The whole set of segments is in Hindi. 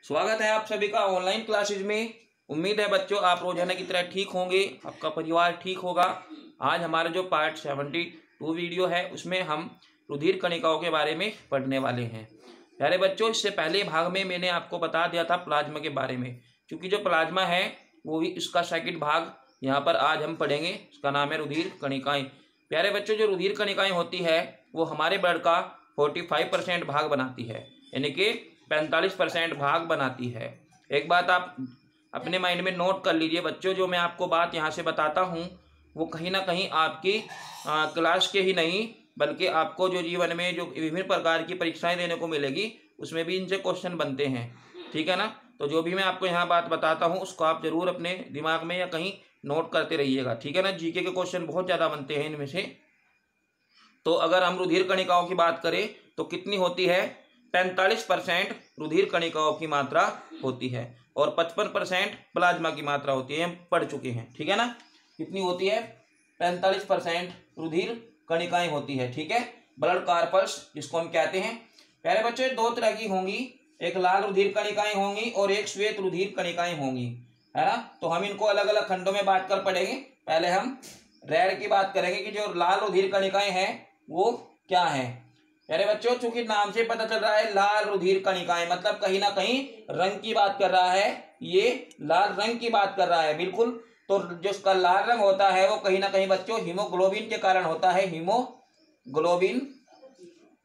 स्वागत है आप सभी का ऑनलाइन क्लासेज में। उम्मीद है बच्चों आप रोजाना की तरह ठीक होंगे, आपका परिवार ठीक होगा। आज हमारा जो पार्ट 72 वीडियो है उसमें हम रुधिर कणिकाओं के बारे में पढ़ने वाले हैं। प्यारे बच्चों, इससे पहले भाग में मैंने आपको बता दिया था प्लाज्मा के बारे में, क्योंकि जो प्लाज्मा है वो भी इसका सेकंड भाग यहाँ पर आज हम पढ़ेंगे। उसका नाम है रुधिर कणिकाएं। प्यारे बच्चों, जो रुधिर कणिकाएं होती है वो हमारे ब्लड का 45% भाग बनाती है, यानी कि 45% भाग बनाती है। एक बात आप अपने माइंड में नोट कर लीजिए बच्चों, जो मैं आपको बात यहाँ से बताता हूँ वो कहीं ना कहीं आपकी क्लास के ही नहीं बल्कि आपको जो जीवन में जो विभिन्न प्रकार की परीक्षाएं देने को मिलेगी उसमें भी इनसे क्वेश्चन बनते हैं, ठीक है ना। तो जो भी मैं आपको यहाँ बात बताता हूँ उसको आप जरूर अपने दिमाग में या कहीं नोट करते रहिएगा, ठीक है ना। जीके के क्वेश्चन बहुत ज़्यादा बनते हैं इनमें से। तो अगर हम रुधिर कणिकाओं की बात करें तो कितनी होती है? 45% रुधिर कणिकाओं की मात्रा होती है और 55% प्लाज्मा की मात्रा होती है। हम पढ़ चुके हैं, ठीक है ना। कितनी होती है? 45% रुधिर कणिकाएं होती है, ठीक है। ब्लड कार्पल्स जिसको हम कहते हैं। प्यारे बच्चों, दो तरह की होंगी, एक लाल रुधिर कणिकाएं होंगी और एक श्वेत रुधिर कणिकाएं होंगी, है ना। तो हम इनको अलग अलग खंडों में बांट कर पढ़ेंगे। पहले हम रेड की बात करेंगे कि जो लाल रुधिर कणिकाएं हैं वो क्या है। प्यारे बच्चों, चूंकि नाम से पता चल रहा है लाल रुधिर कणिकाएं, मतलब कहीं ना कहीं रंग की बात कर रहा है, ये लाल रंग की बात कर रहा है, बिल्कुल। तो जो उसका लाल रंग होता है वो कहीं ना कहीं बच्चों हीमोग्लोबिन के कारण होता है। हीमोग्लोबिन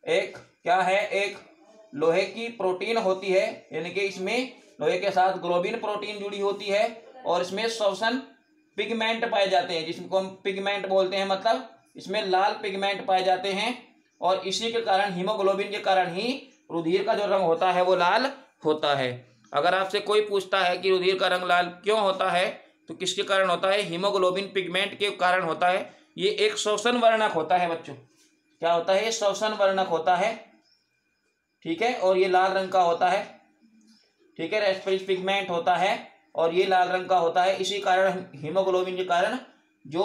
एक क्या है? एक लोहे की प्रोटीन होती है, यानी कि इसमें लोहे के साथ ग्लोबिन प्रोटीन जुड़ी होती है और इसमें श्वसन पिगमेंट पाए जाते हैं, जिसको हम पिगमेंट बोलते हैं, मतलब इसमें लाल पिगमेंट पाए जाते हैं और इसी के कारण हीमोग्लोबिन के कारण ही रुधिर का जो रंग होता है वो लाल होता है। अगर आपसे कोई पूछता है कि रुधिर का रंग लाल क्यों होता है तो किसके कारण होता है? हीमोग्लोबिन पिगमेंट के कारण होता है। ये एक श्वसन वर्णक होता है बच्चों। क्या होता है? ये श्वसन वर्णक होता है, ठीक है। और ये लाल रंग का होता है, ठीक है। रेस्पिरेटरी पिगमेंट होता है और ये लाल रंग का होता है। इसी कारण हीमोग्लोबिन के कारण जो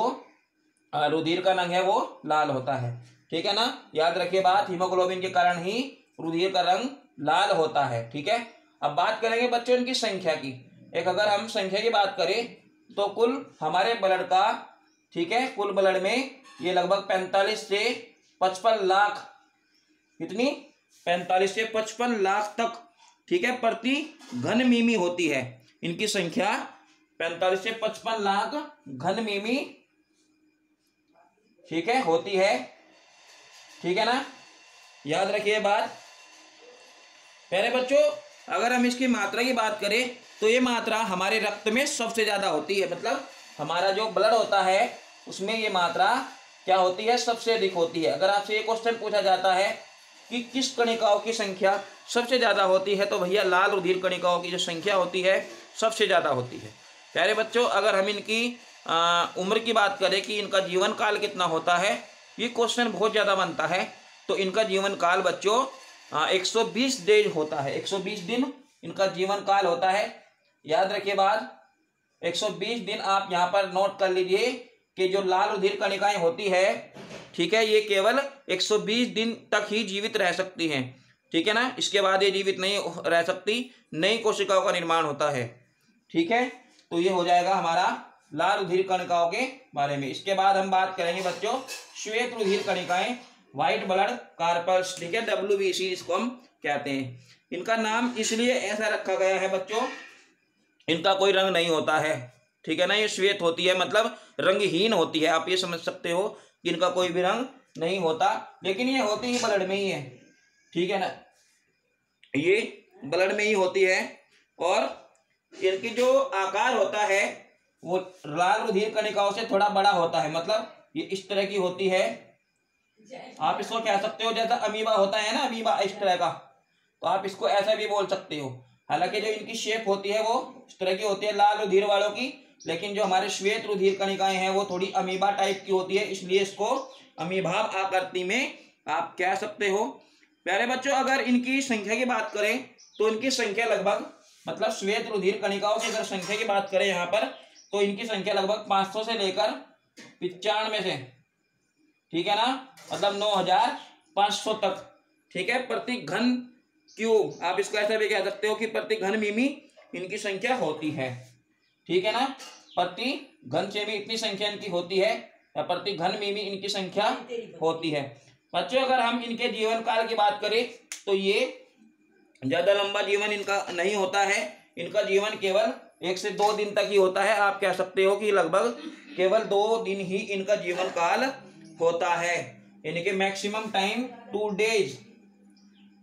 रुधिर का रंग है वो लाल होता है, ठीक है ना। याद रखिए बात, हीमोग्लोबिन के कारण ही रुधिर का रंग लाल होता है, ठीक है। अब बात करेंगे बच्चों इनकी संख्या की। एक अगर हम संख्या की बात करें तो कुल हमारे ब्लड का, ठीक है, कुल ब्लड में ये लगभग 45 से 55 लाख, कितनी? 45 से 55 लाख तक, ठीक है, प्रति घन मिमी होती है। इनकी संख्या 45 से 55 लाख घन मिमी, ठीक है, होती है, ठीक है ना। याद रखिए बात। प्यारे बच्चों, अगर हम इसकी मात्रा की बात करें तो ये मात्रा हमारे रक्त में सबसे ज्यादा होती है, मतलब हमारा जो ब्लड होता है उसमें ये मात्रा क्या होती है? सबसे अधिक होती है। अगर आपसे ये क्वेश्चन पूछा जाता है कि किस कणिकाओं की संख्या सबसे ज्यादा होती है तो भैया लाल रुधिर कणिकाओं की जो संख्या होती है सबसे ज्यादा होती है। प्यारे बच्चों, अगर हम इनकी उम्र की बात करें कि इनका जीवन काल कितना होता है, ये क्वेश्चन बहुत ज़्यादा बनता है। तो इनका जीवन काल बच्चों 120 डेज होता है, 120 दिन इनका जीवन काल होता है। याद रखिए बात, 120 दिन आप यहाँ पर नोट कर लीजिए कि जो लाल रुधिर कणिकाएं होती है, ठीक है, ये केवल 120 दिन तक ही जीवित रह सकती हैं, ठीक है ना। इसके बाद ये जीवित नहीं रह सकती, नई कोशिकाओं का निर्माण होता है, ठीक है। तो ये हो जाएगा हमारा लाल रुधिर कणिकाओं के बारे में। इसके बाद हम बात करेंगे बच्चों श्वेत रुधिर कणिकाएं, व्हाइट ब्लड कार्पल्स, ठीक है, WBC जिसको हम कहते हैं। इनका नाम इसलिए ऐसा रखा गया है बच्चों, इनका कोई रंग नहीं होता है, ठीक है ना। ये श्वेत होती है, मतलब रंगहीन होती है। आप ये समझ सकते हो कि इनका कोई भी रंग नहीं होता, लेकिन ये होती ही ब्लड में ही है, ठीक है ना, ये ब्लड में ही होती है। और इनकी जो आकार होता है वो लाल रुधिर कणिकाओं से थोड़ा बड़ा होता है, मतलब ये इस तरह की होती है। आप इसको कह सकते हो जैसा अमीबा होता है ना, अमीबा इस तरह का, तो आप इसको ऐसा भी बोल सकते हो। हालांकि जो इनकी शेप होती है वो इस तरह की होती है लाल रुधिर वालों की, लेकिन जो हमारे श्वेत रुधिर कणिकाएं हैं वो थोड़ी अमीबा टाइप की होती है, इसलिए इसको अमीभाव आकृति में आप कह सकते हो। प्यारे बच्चों, अगर इनकी संख्या की बात करें तो इनकी संख्या लगभग, मतलब श्वेत रुधिर कणिकाओं की अगर संख्या की बात करें यहाँ पर तो इनकी संख्या लगभग 500 से लेकर 95 से, ठीक है ना, मतलब 9500 तक, ठीक है, प्रति घन क्यूब। आप इसको ऐसा भी कह सकते हो कि प्रति घन मिमी इनकी संख्या होती है। ठीक है ना, प्रति घन सेमी इतनी संख्या इनकी होती है, या प्रति घन मिमी इनकी संख्या होती है। बच्चों अगर हम इनके जीवन काल की बात करें तो ये ज्यादा लंबा जीवन इनका नहीं होता है। इनका जीवन केवल 1 से 2 दिन तक ही होता है। आप कह सकते हो कि लगभग केवल 2 दिन ही इनका जीवन काल होता है। इनके मैक्सिमम टाइम 2 डेज।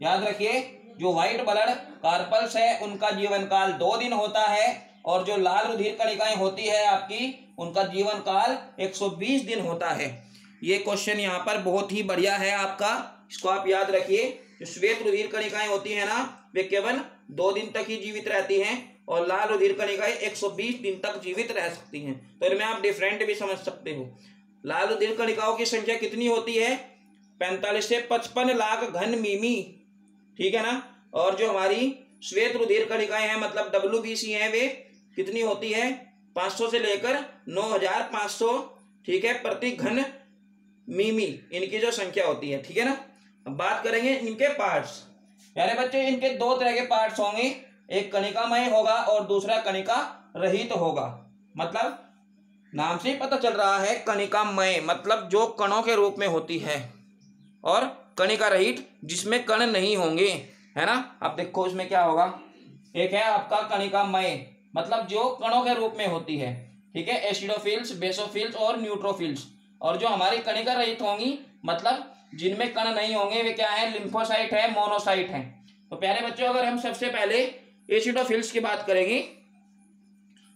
याद रखिए, जो व्हाइट ब्लड कार्पल्स है उनका जीवन काल 2 दिन होता है, और जो लाल रुधिर कणिकाएं होती है आपकी, उनका जीवन काल 120 दिन होता है। ये क्वेश्चन यहाँ पर बहुत ही बढ़िया है आपका, इसको आप याद रखिए। जो श्वेत रुधिर कणिकाएं होती है ना, वे केवल 2 दिन तक ही जीवित रहती हैं, और लाल रुधिर कणिकाएं 120 दिन तक जीवित रह सकती हैं। तो इनमें आप डिफरेंट भी समझ सकते हो। लाल रुधिर कणिकाओं की संख्या कितनी होती है? 45 से 55 लाख घन मिमी। ठीक है ना, और जो हमारी श्वेत रुधिर कणिकाएं हैं मतलब WBC हैं, वे कितनी होती है? 500 से लेकर 9500, ठीक है, प्रति घन मिमी इनकी जो संख्या होती है। ठीक है ना, अब बात करेंगे इनके पार्ट्स। प्यारे बच्चे, इनके 2 तरह के पार्ट्स होंगे, एक कणिकामय होगा और दूसरा कणिका रहित होगा। मतलब नाम से ही पता चल रहा है, कणिकामय मतलब जो कणों के रूप में होती है, और कणिका रहित जिसमें कण नहीं होंगे, है ना। अब देखो इसमें क्या होगा। एक है आपका कणिकामय मतलब जो कणों के रूप में होती है, ठीक है, एसिडोफिल्स, बेसोफिल्स और न्यूट्रोफिल्स। और जो हमारी कणिका रहित होंगी मतलब जिनमें कण नहीं होंगे, वे क्या है? लिम्फोसाइट है, मोनोसाइट है। तो प्यारे बच्चों, अगर हम सबसे पहले एसिडोफिल्स की बात करेंगे,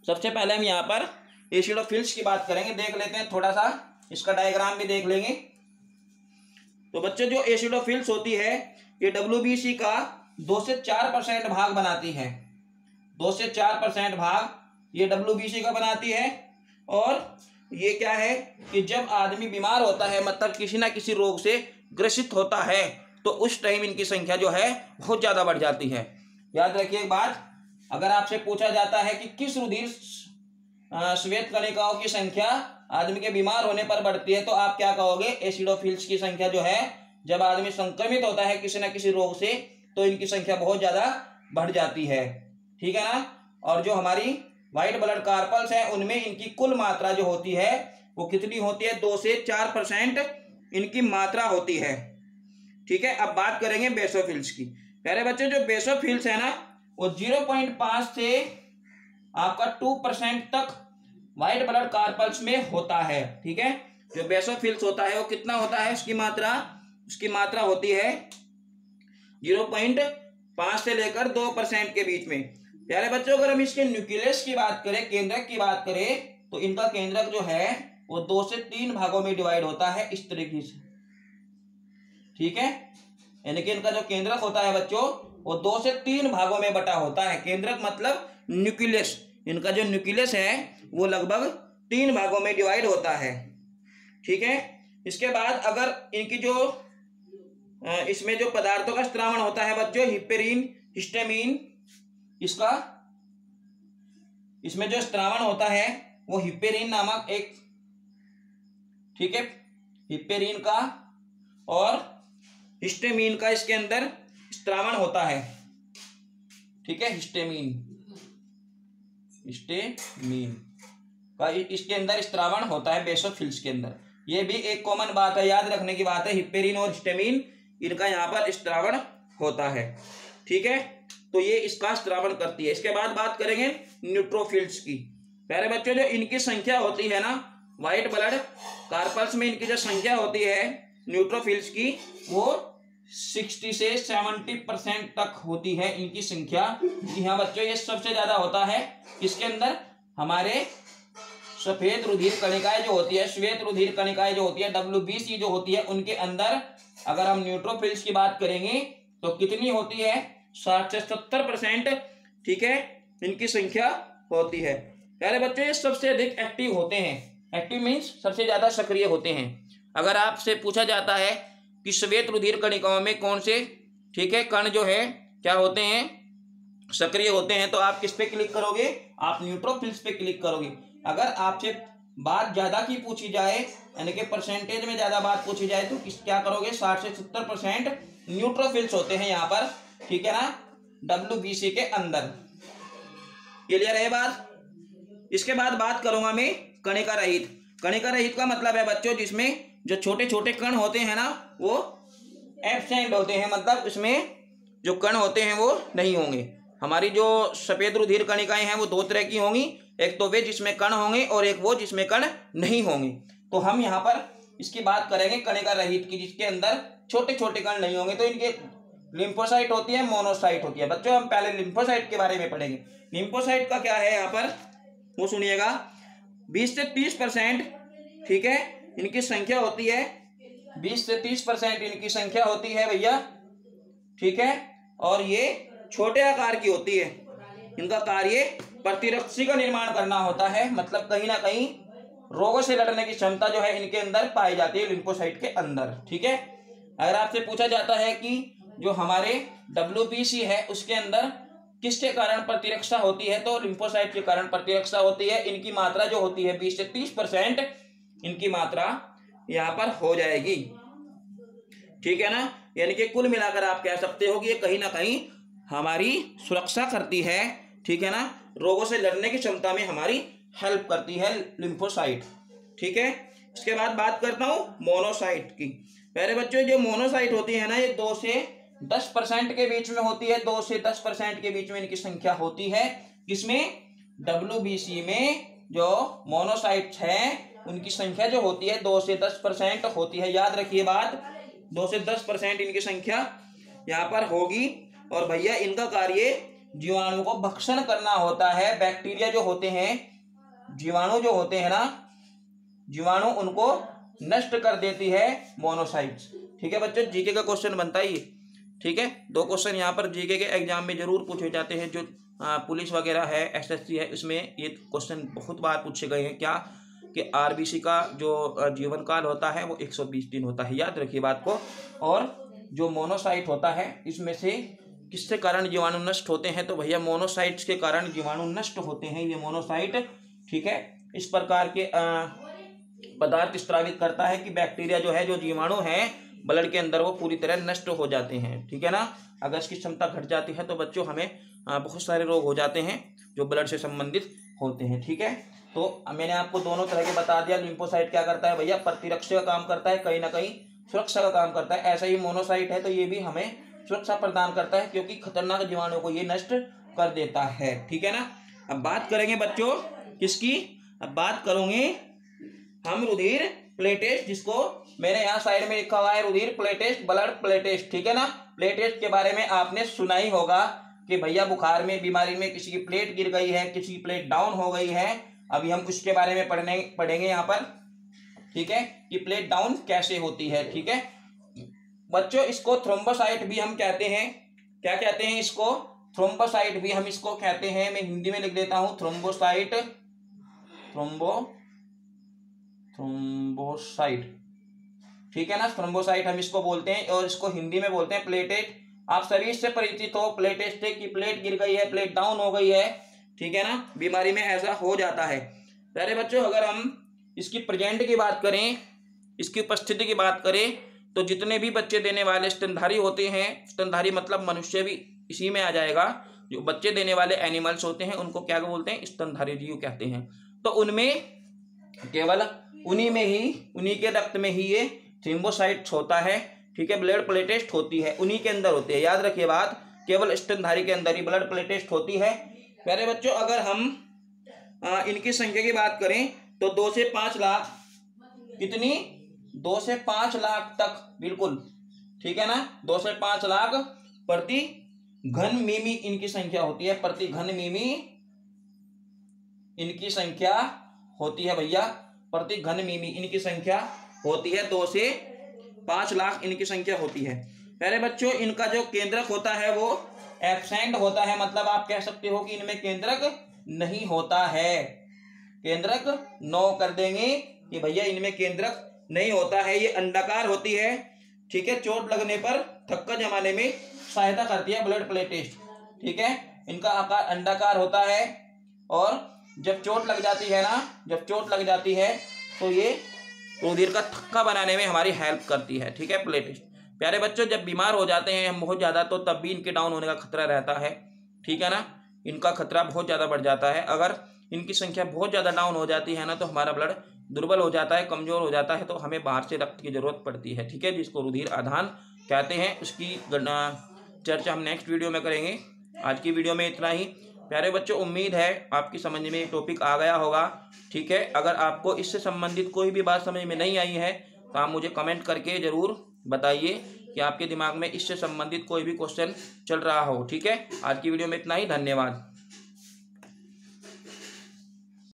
सबसे पहले हम यहाँ पर एसिडोफिल्स की बात करेंगे। देख लेते हैं थोड़ा सा, इसका डायग्राम भी देख लेंगे। तो बच्चों, जो एसिडोफिल्स होती है ये WBC का 2 से 4% भाग बनाती है। 2 से 4% भाग ये WBC का बनाती है। और ये क्या है कि जब आदमी बीमार होता है, मतलब किसी ना किसी रोग से ग्रसित होता है, तो उस टाइम इनकी संख्या जो है बहुत ज्यादा बढ़ जाती है। याद रखिए एक बात, अगर आपसे पूछा जाता है कि किस रुधिर श्वेत कणिकाओं की संख्या आदमी के बीमार होने पर बढ़ती है, तो आप क्या कहोगे? एसिडोफिल्स की संख्या जो है, जब आदमी संक्रमित होता है किसी न किसी रोग से, तो इनकी संख्या बहुत ज्यादा बढ़ जाती है। ठीक है ना, और जो हमारी व्हाइट ब्लड कार्पल्स है उनमें इनकी कुल मात्रा जो होती है वो कितनी होती है? 2 से 4% इनकी मात्रा होती है। ठीक है, अब बात करेंगे बेसोफिल्स की। प्यारे बच्चे, जो बेसोफिल्स है ना, वो 0.5 से आपका 2% तक व्हाइट ब्लड कार्पल्स में होता है। ठीक है, जो बेसोफिल्स होता है वो कितना होता है? उसकी मात्रा होती है 0.5 से लेकर 2% के बीच में। प्यारे बच्चों, अगर हम इसके न्यूक्लियस की बात करें, केंद्रक की बात करें, तो इनका केंद्रक जो है वो 2 से 3 भागों में डिवाइड होता है इस तरीके से। ठीक है, यानी कि इनका जो केंद्रक होता है बच्चों, वो 2 से 3 भागों में बटा होता है। केंद्रक मतलब न्यूक्लियस, इनका जो न्यूक्लियस है वो लगभग 3 भागों में डिवाइड होता है। ठीक है, इसके बाद अगर इनकी जो इसमें जो पदार्थों का स्त्रावण होता है बच्चों, हिपेरिन, हिस्टामिन, इसमें जो स्त्रावण होता है वो हिपेरिन नामक एक, ठीक है, हिपेरिन का और हिस्टामिन का इसके अंदर स्त्रावण होता है। ठीक है, हिस्टामिन का इसके अंदर स्त्रावण होता है बेसोफिल्स के अंदर। ये भी एक कॉमन बात है, याद रखने की बात है, हिपेरिन और हिस्टामिन इनका यहाँ पर स्त्रावण होता है। ठीक है, तो ये इसका स्त्रावण करती है। इसके बाद बात करेंगे न्यूट्रोफिल्स की। प्यारे बच्चों, जो इनकी संख्या होती है ना, व्हाइट ब्लड कार्पल्स में इनकी जो संख्या होती है न्यूट्रोफिल्स की, वो 60 से 70% तक होती है इनकी संख्या। यहाँ बच्चों ये सबसे ज्यादा होता है इसके अंदर हमारे सफेद रुधिर कणिकाएं जो होती है, श्वेत रुधिर कणिकाएं जो होती है, WBC जो होती है, उनके अंदर अगर हम न्यूट्रोफिल्स की बात करेंगे तो कितनी होती है? 60 से 70%, ठीक है, इनकी संख्या होती है। प्यारे बच्चों, ये सबसे अधिक एक्टिव होते हैं। एक्टिव मीन्स सबसे ज्यादा सक्रिय होते हैं। अगर आपसे पूछा जाता है कि श्वेत रुधिर कणिकाओं में कौन से, ठीक है, कण जो है क्या होते हैं? सक्रिय होते हैं, तो आप किस पे क्लिक करोगे? आप न्यूट्रोफिल्स पे क्लिक करोगे। अगर आपसे बात ज्यादा की पूछी जाए, यानी कि परसेंटेज में ज्यादा बात पूछी जाए, तो क्या करोगे? 60 से 70% न्यूट्रोफिल्स होते हैं यहाँ पर ठीक है ना, WBC के अंदर। क्लियर है बात। इसके बाद बात करूंगा मैं कणिका रहित। कणिका रहित का मतलब है बच्चों जिसमें जो छोटे छोटे कण होते हैं ना वो एब्सेंट होते हैं, मतलब इसमें जो कण होते हैं वो नहीं होंगे। हमारी जो सफेद रुधिर कणिकाएं हैं वो दो तरह की होंगी, एक तो वे जिसमें कण होंगे और एक वो जिसमें कण नहीं होंगे। तो हम यहाँ पर इसकी बात करेंगे कणिका रहित की, जिसके अंदर छोटे छोटे कण नहीं होंगे। तो इनके लिम्फोसाइट होती है, मोनोसाइट होती है। बच्चों हम पहले लिम्फोसाइट के बारे में पढ़ेंगे। लिम्फोसाइट का क्या है यहाँ पर वो सुनिएगा, 20 से 30%, ठीक है, इनकी संख्या होती है। 20 से 30% इनकी संख्या होती है भैया, ठीक है। और ये छोटे आकार की होती है। इनका कार्य प्रतिरक्षी का निर्माण करना होता है, मतलब कहीं ना कहीं रोगों से लड़ने की क्षमता जो है इनके अंदर पाई जाती है लिम्फोसाइट के अंदर, ठीक है। अगर आपसे पूछा जाता है कि जो हमारे WBC है उसके अंदर किसके कारण प्रतिरक्षा होती है, तो लिम्फोसाइट के कारण प्रतिरक्षा होती है। इनकी मात्रा जो होती है 20 से 30% इनकी मात्रा यहाँ पर हो जाएगी, ठीक है ना। यानी कि कुल मिलाकर आप कह सकते हो कि ये कहीं ना कहीं हमारी सुरक्षा करती है, ठीक है ना, रोगों से लड़ने की क्षमता में हमारी हेल्प करती है लिम्फोसाइट, ठीक है। इसके बाद बात करता हूं मोनोसाइट की। पहले बच्चों जो मोनोसाइट होती है ना ये 2 से 10% के बीच में होती है। 2 से 10% के बीच में इनकी संख्या होती है। किसमें, WBC में जो मोनोसाइट्स हैं उनकी संख्या जो होती है 2 से 10% होती है। याद रखिए बात, 2 से 10% इनकी संख्या यहाँ पर होगी। और भैया इनका कार्य जीवाणु को भक्षण करना होता है। बैक्टीरिया जो होते हैं, जीवाणु जो होते हैं ना, जीवाणु उनको नष्ट कर देती है मोनोसाइट्स, ठीक है बच्चों। जीके का क्वेश्चन बनता है ये, ठीक है। 2 क्वेश्चन यहाँ पर जीके के एग्जाम में जरूर पूछे जाते हैं। जो पुलिस वगैरह है, SSC है, इसमें ये क्वेश्चन बहुत बार पूछे गए हैं। क्या कि RBC का जो जीवन काल होता है वो 120 दिन होता है, याद रखिए बात को। और जो मोनोसाइट होता है इसमें से किसके कारण जीवाणु नष्ट होते हैं, तो भैया मोनोसाइट्स के कारण जीवाणु नष्ट होते हैं ये मोनोसाइट, ठीक है। इस प्रकार के पदार्थ स्त्रावित करता है कि बैक्टीरिया जो है, जो जीवाणु है ब्लड के अंदर, वो पूरी तरह नष्ट हो जाते हैं, ठीक है ना। अगर इसकी क्षमता घट जाती है तो बच्चों हमें बहुत सारे रोग हो जाते हैं जो ब्लड से संबंधित होते हैं, ठीक है। तो मैंने आपको दोनों तरह के बता दिया। लिम्फोसाइट क्या करता है भैया, प्रतिरक्षा का काम करता है, कहीं ना कहीं सुरक्षा का काम करता है। ऐसा ही मोनोसाइट है तो ये भी हमें सुरक्षा प्रदान करता है, क्योंकि खतरनाक जीवाणु को ये नष्ट कर देता है, ठीक है ना। अब बात करेंगे बच्चों किसकी, अब बात करेंगे हम रुधिर प्ले टेस्ट, जिसको मैंने यहाँ साइड में लिखा हुआ है रुधिर platelets, blood platelets, ठीक है ना। प्ले टेस्ट के बारे में आपने सुना ही होगा कि भैया बुखार में, बीमारी में किसी की प्लेट गिर गई है, किसी की प्लेट डाउन हो गई है। अभी हम उसके बारे में पढ़ेंगे यहाँ पर, ठीक है, कि प्लेट डाउन कैसे होती है, ठीक है बच्चों। इसको थ्रोम्बोसाइट भी हम कहते हैं। क्या कहते हैं इसको, थ्रोम्बोसाइट भी हम इसको कहते हैं। मैं हिंदी में लिख देता हूं, थ्रोम्बोसाइट, थ्रोम्बोसाइट, ठीक है ना। थ्रोम्बोसाइट हम इसको बोलते हैं और इसको हिंदी में बोलते हैं प्लेटेट। आप सभी इससे परिचित हो, प्लेटेट से कि प्लेट गिर गई है, प्लेट डाउन हो गई है, ठीक है ना। बीमारी में ऐसा हो जाता है। प्यारे बच्चों अगर हम इसकी प्रेजेंट की बात करें, इसकी उपस्थिति की बात करें, तो जितने भी बच्चे देने वाले स्तनधारी होते हैं, स्तनधारी मतलब मनुष्य भी इसी में आ जाएगा, जो बच्चे देने वाले एनिमल्स होते हैं उनको क्या बोलते हैं, स्तनधारी जीव कहते हैं। तो उनमें केवल उन्हीं के रक्त में ही ये थ्रोम्बोसाइट्स होता है, ठीक है। ब्लड प्लेटेस्ट होती है, उन्हीं के अंदर होती है। याद रखिए बात, केवल स्तनधारी के अंदर ही ब्लड प्लेटेस्ट होती है। प्यारे बच्चों अगर हम इनकी संख्या की बात करें तो 2 से 5 लाख, कितनी, 2 से 5 लाख तक, बिल्कुल ठीक है ना। 2 से 5 लाख प्रति घन मिमी इनकी संख्या होती है, प्रति घन मिमी इनकी संख्या होती है भैया, प्रति घन मिमी इनकी संख्या होती है। 2 से 5 लाख इनकी संख्या होती है। प्यारे बच्चों इनका जो केंद्रक होता है वो एब्सेंट होता है, मतलब आप कह सकते हो कि इनमें केंद्रक नहीं होता है। केंद्रक नो कर देंगे कि भैया इनमें केंद्रक नहीं होता है। ये अंडाकार होती है, ठीक है। चोट लगने पर थक्का जमाने में सहायता करती है ब्लड प्लेटेस्ट, ठीक है। इनका आकार अंडाकार होता है और जब चोट लग जाती है ना, जब चोट लग जाती है तो ये रुधिर का थक्का बनाने में हमारी हेल्प करती है, ठीक है, प्लेटेस्ट। प्यारे बच्चों, जब बीमार हो जाते हैं हम बहुत ज़्यादा, तो तब भी इनके डाउन होने का खतरा रहता है, ठीक है ना। इनका खतरा बहुत ज़्यादा बढ़ जाता है। अगर इनकी संख्या बहुत ज़्यादा डाउन हो जाती है ना, तो हमारा ब्लड दुर्बल हो जाता है, कमज़ोर हो जाता है, तो हमें बाहर से रक्त की ज़रूरत पड़ती है, ठीक है, जिसको रुधिर आधान कहते हैं। उसकी चर्चा हम नेक्स्ट वीडियो में करेंगे। आज की वीडियो में इतना ही। प्यारे बच्चों, उम्मीद है आपकी समझ में ये टॉपिक आ गया होगा, ठीक है। अगर आपको इससे संबंधित कोई भी बात समझ में नहीं आई है तो आप मुझे कमेंट करके ज़रूर बताइए कि आपके दिमाग में इससे संबंधित कोई भी क्वेश्चन चल रहा हो, ठीक है। आज की वीडियो में इतना ही। धन्यवाद।